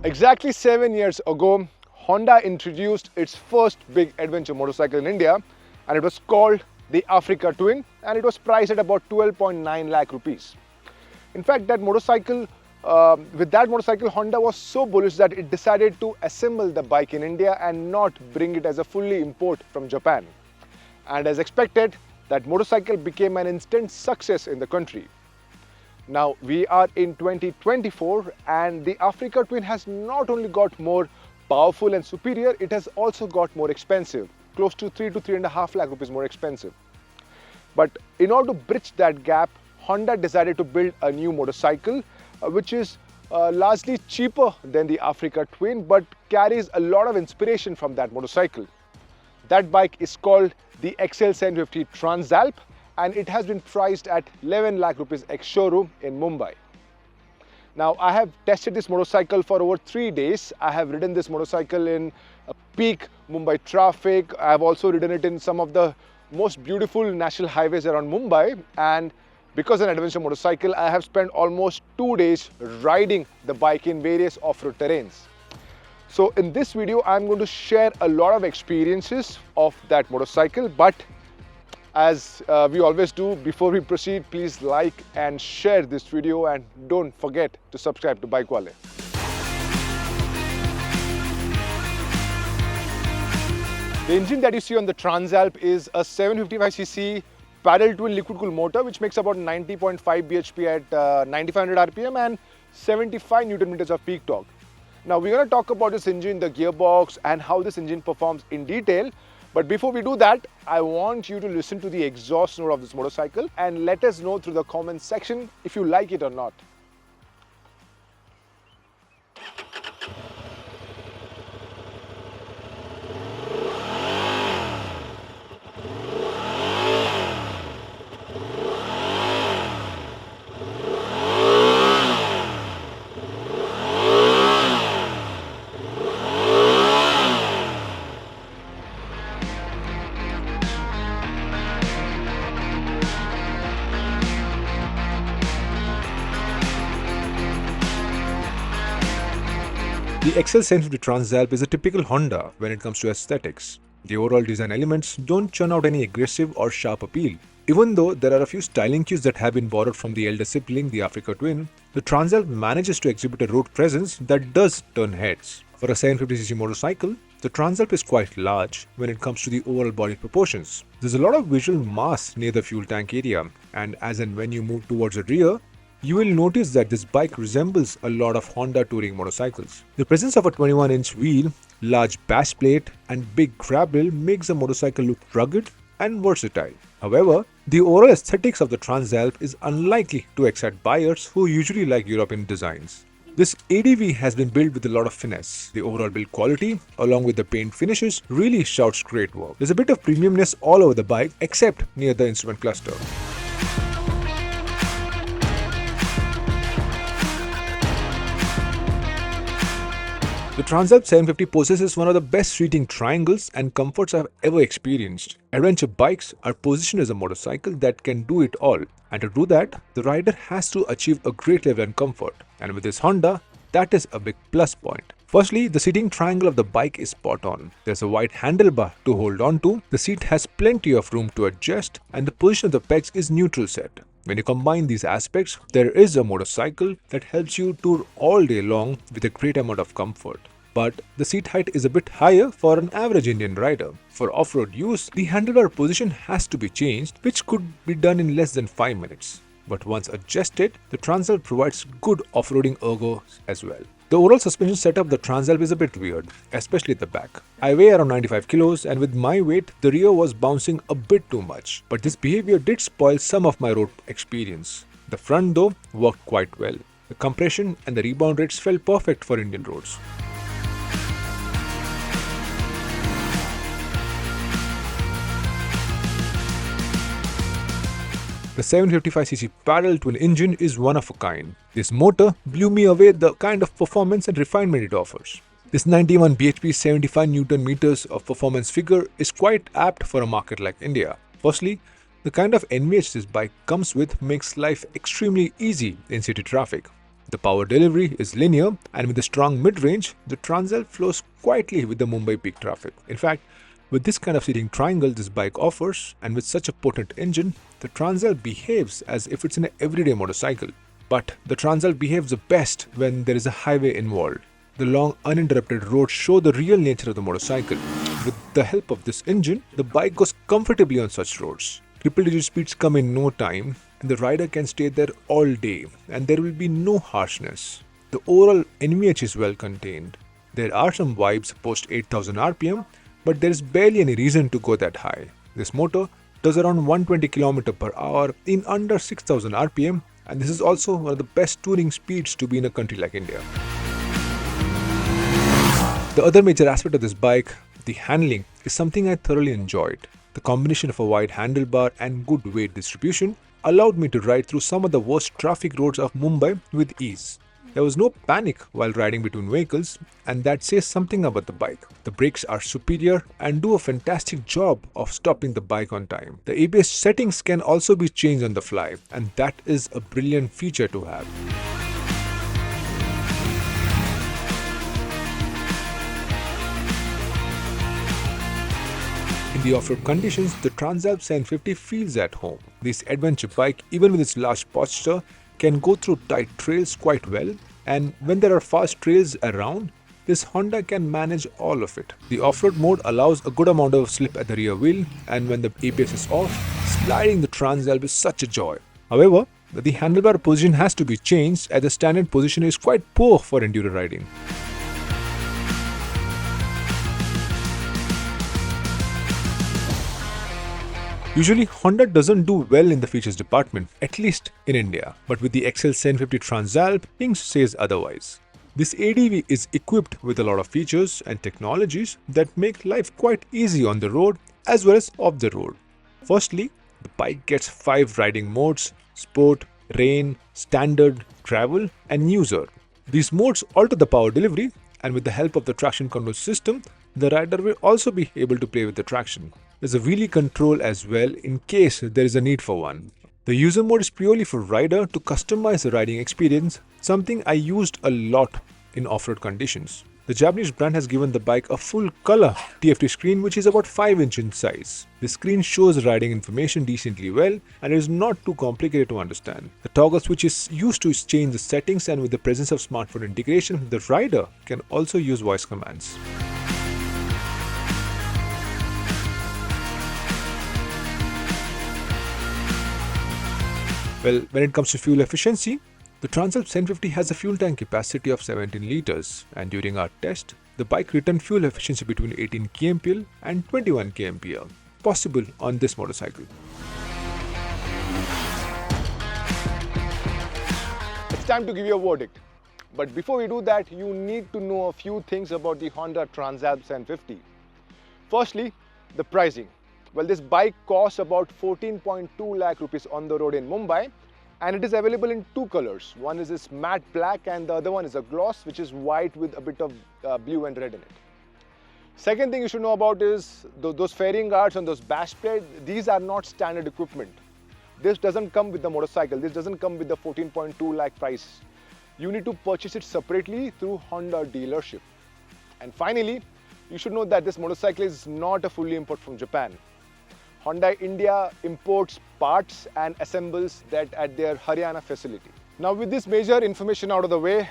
Exactly 7 years ago, Honda introduced its first big adventure motorcycle in India, and it was called the Africa Twin, and it was priced at about 12.9 lakh rupees. In fact, with that motorcycle, Honda was so bullish that it decided to assemble the bike in India and not bring it as a fully import from Japan. And as expected, that motorcycle became an instant success in the country. Now we are in 2024 and the Africa Twin has not only got more powerful and superior, it has also got more expensive, close to 3 to 3.5 lakh rupees more expensive. But in order to bridge that gap, Honda decided to build a new motorcycle which is largely cheaper than the Africa Twin but carries a lot of inspiration from that motorcycle. That bike is called the XL750 Transalp, and it has been priced at 11 lakh rupees ex-showroom in Mumbai. Now I have tested this motorcycle for over 3 days. I have ridden this motorcycle in peak Mumbai traffic. I have also ridden it in some of the most beautiful national highways around Mumbai, and because an adventure motorcycle, I have spent almost 2 days riding the bike in various off-road terrains. So in this video, I'm going to share a lot of experiences of that motorcycle, but as we always do, before we proceed, please like and share this video and don't forget to subscribe to BikeWale. The engine that you see on the Transalp is a 755cc paddle twin liquid cooled motor which makes about 90.5 bhp at 9500 rpm and 75 Newton meters of peak torque. Now we're going to talk about this engine, the gearbox and how this engine performs in detail. But before we do that, I want you to listen to the exhaust note of this motorcycle and let us know through the comments section if you like it or not. The XL750 Transalp is a typical Honda when it comes to aesthetics. The overall design elements don't churn out any aggressive or sharp appeal. Even though there are a few styling cues that have been borrowed from the elder sibling, the Africa Twin, the Transalp manages to exhibit a road presence that does turn heads. For a 750cc motorcycle, the Transalp is quite large when it comes to the overall body proportions. There's a lot of visual mass near the fuel tank area, and as and when you move towards the rear, you will notice that this bike resembles a lot of Honda touring motorcycles. The presence of a 21-inch wheel, large bash plate and big grab rail makes the motorcycle look rugged and versatile. However, the overall aesthetics of the Transalp is unlikely to excite buyers who usually like European designs. This ADV has been built with a lot of finesse. The overall build quality, along with the paint finishes, really shouts great work. There's a bit of premiumness all over the bike except near the instrument cluster. The Transalp 750 possesses one of the best seating triangles and comforts I've ever experienced. Adventure bikes are positioned as a motorcycle that can do it all, and to do that, the rider has to achieve a great level of comfort, and with this Honda, that is a big plus point. Firstly, the seating triangle of the bike is spot on. There's a wide handlebar to hold on to, the seat has plenty of room to adjust, and the position of the pegs is neutral set. When you combine these aspects, there is a motorcycle that helps you tour all day long with a great amount of comfort. But the seat height is a bit higher for an average Indian rider. For off-road use, the handlebar position has to be changed, which could be done in less than 5 minutes. But once adjusted, the Transalp provides good off-roading ergo as well. The overall suspension setup of the Transalp is a bit weird, especially at the back. I weigh around 95 kilos and with my weight, the rear was bouncing a bit too much. But this behavior did spoil some of my road experience. The front though worked quite well. The compression and the rebound rates felt perfect for Indian roads. The 755cc paddle twin engine is one of a kind. This motor blew me away the kind of performance and refinement it offers. This 91 bhp 75 Newton meters of performance figure is quite apt for a market like India. Firstly, the kind of NVH this bike comes with makes life extremely easy in city traffic. The power delivery is linear, and with a strong mid-range, the Transalp flows quietly with the Mumbai peak traffic. In fact, with this kind of seating triangle this bike offers, and with such a potent engine, the Transalp behaves as if it's an everyday motorcycle. But the Transalp behaves the best when there is a highway involved. The long uninterrupted roads show the real nature of the motorcycle. With the help of this engine, the bike goes comfortably on such roads. Triple-digit speeds come in no time, and the rider can stay there all day, and there will be no harshness. The overall NVH is well contained. There are some vibes post 8000 RPM, but there is barely any reason to go that high. This motor does around 120 km per hour in under 6000 RPM, and this is also one of the best touring speeds to be in a country like India. The other major aspect of this bike, the handling, is something I thoroughly enjoyed. The combination of a wide handlebar and good weight distribution allowed me to ride through some of the worst traffic roads of Mumbai with ease. There was no panic while riding between vehicles, and that says something about the bike. The brakes are superior and do a fantastic job of stopping the bike on time. The ABS settings can also be changed on the fly, and that is a brilliant feature to have. In the off-road conditions, the Transalp 750 feels at home. This adventure bike, even with its large posture, can go through tight trails quite well, and when there are fast trails around, this Honda can manage all of it. The off-road mode allows a good amount of slip at the rear wheel, and when the ABS is off, sliding the Transalp is such a joy. However, the handlebar position has to be changed as the standard position is quite poor for enduro riding. Usually, Honda doesn't do well in the features department, at least in India. But with the XL 750 Transalp, things says otherwise. This ADV is equipped with a lot of features and technologies that make life quite easy on the road as well as off the road. Firstly, the bike gets 5 riding modes: Sport, Rain, Standard, Travel and User. These modes alter the power delivery, and with the help of the traction control system, the rider will also be able to play with the traction. There's a wheelie control as well in case there is a need for one. The user mode is purely for rider to customize the riding experience, something I used a lot in off-road conditions. The Japanese brand has given the bike a full color TFT screen which is about 5 inch in size. The screen shows riding information decently well and it is not too complicated to understand. The toggle switch is used to change the settings, and with the presence of smartphone integration, the rider can also use voice commands. Well, when it comes to fuel efficiency, the Transalp 750 has a fuel tank capacity of 17 liters, and during our test, the bike returned fuel efficiency between 18 kmpl and 21 kmpl, possible on this motorcycle. It's time to give you a verdict. But before we do that, you need to know a few things about the Honda Transalp 750. Firstly, the pricing. Well, this bike costs about 14.2 lakh rupees on the road in Mumbai, and it is available in 2 colors. One is this matte black and the other one is a gloss, which is white with a bit of blue and red in it. Second thing you should know about is those fairing guards and those bash plate. These are not standard equipment. This doesn't come with the motorcycle. This doesn't come with the 14.2 lakh price. You need to purchase it separately through Honda dealership. And finally, you should know that this motorcycle is not a fully import from Japan. Honda India imports parts and assembles that at their Haryana facility. Now, with this major information out of the way,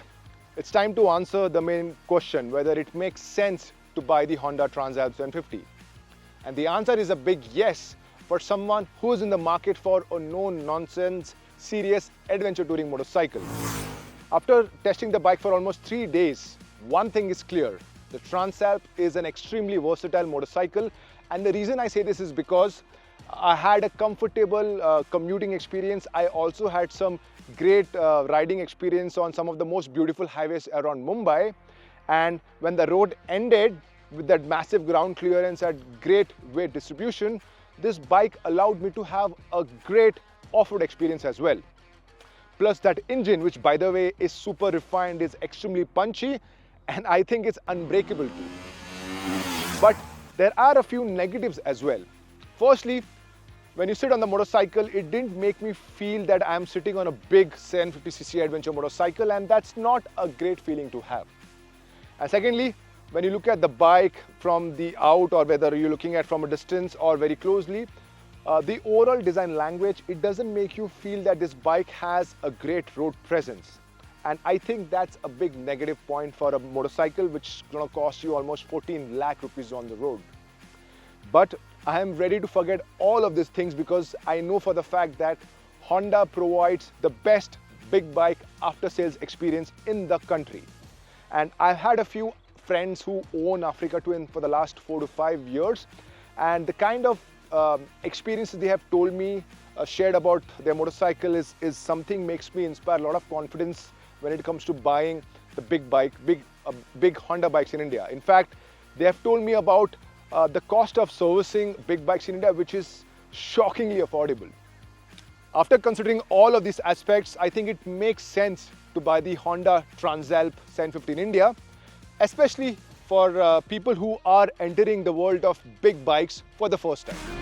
it's time to answer the main question, whether it makes sense to buy the Honda Transalp 750. And the answer is a big yes for someone who is in the market for a no-nonsense, serious adventure touring motorcycle. After testing the bike for almost 3 days, one thing is clear: the Transalp is an extremely versatile motorcycle. And the reason I say this is because I had a comfortable commuting experience. I also had some great riding experience on some of the most beautiful highways around Mumbai. And when the road ended with that massive ground clearance at great weight distribution, this bike allowed me to have a great off-road experience as well. Plus that engine, which by the way is super refined, is extremely punchy, and I think it's unbreakable too. But there are a few negatives as well. Firstly, when you sit on the motorcycle, it didn't make me feel that I'm sitting on a big 750cc adventure motorcycle, and that's not a great feeling to have. And secondly, when you look at the bike from the out, or whether you're looking at from a distance or very closely, the overall design language, it doesn't make you feel that this bike has a great road presence. And I think that's a big negative point for a motorcycle which is going to cost you almost 14 lakh rupees on the road. But I am ready to forget all of these things because I know for the fact that Honda provides the best big bike after sales experience in the country. And I've had a few friends who own Africa Twin for the last 4 to 5 years, and the kind of experiences they have told me, shared about their motorcycle is something makes me inspire a lot of confidence when it comes to buying the big bike, big Honda bikes in India. In fact, they have told me about the cost of servicing big bikes in India, which is shockingly affordable. After considering all of these aspects, I think it makes sense to buy the Honda Transalp 750 in India, especially for people who are entering the world of big bikes for the first time.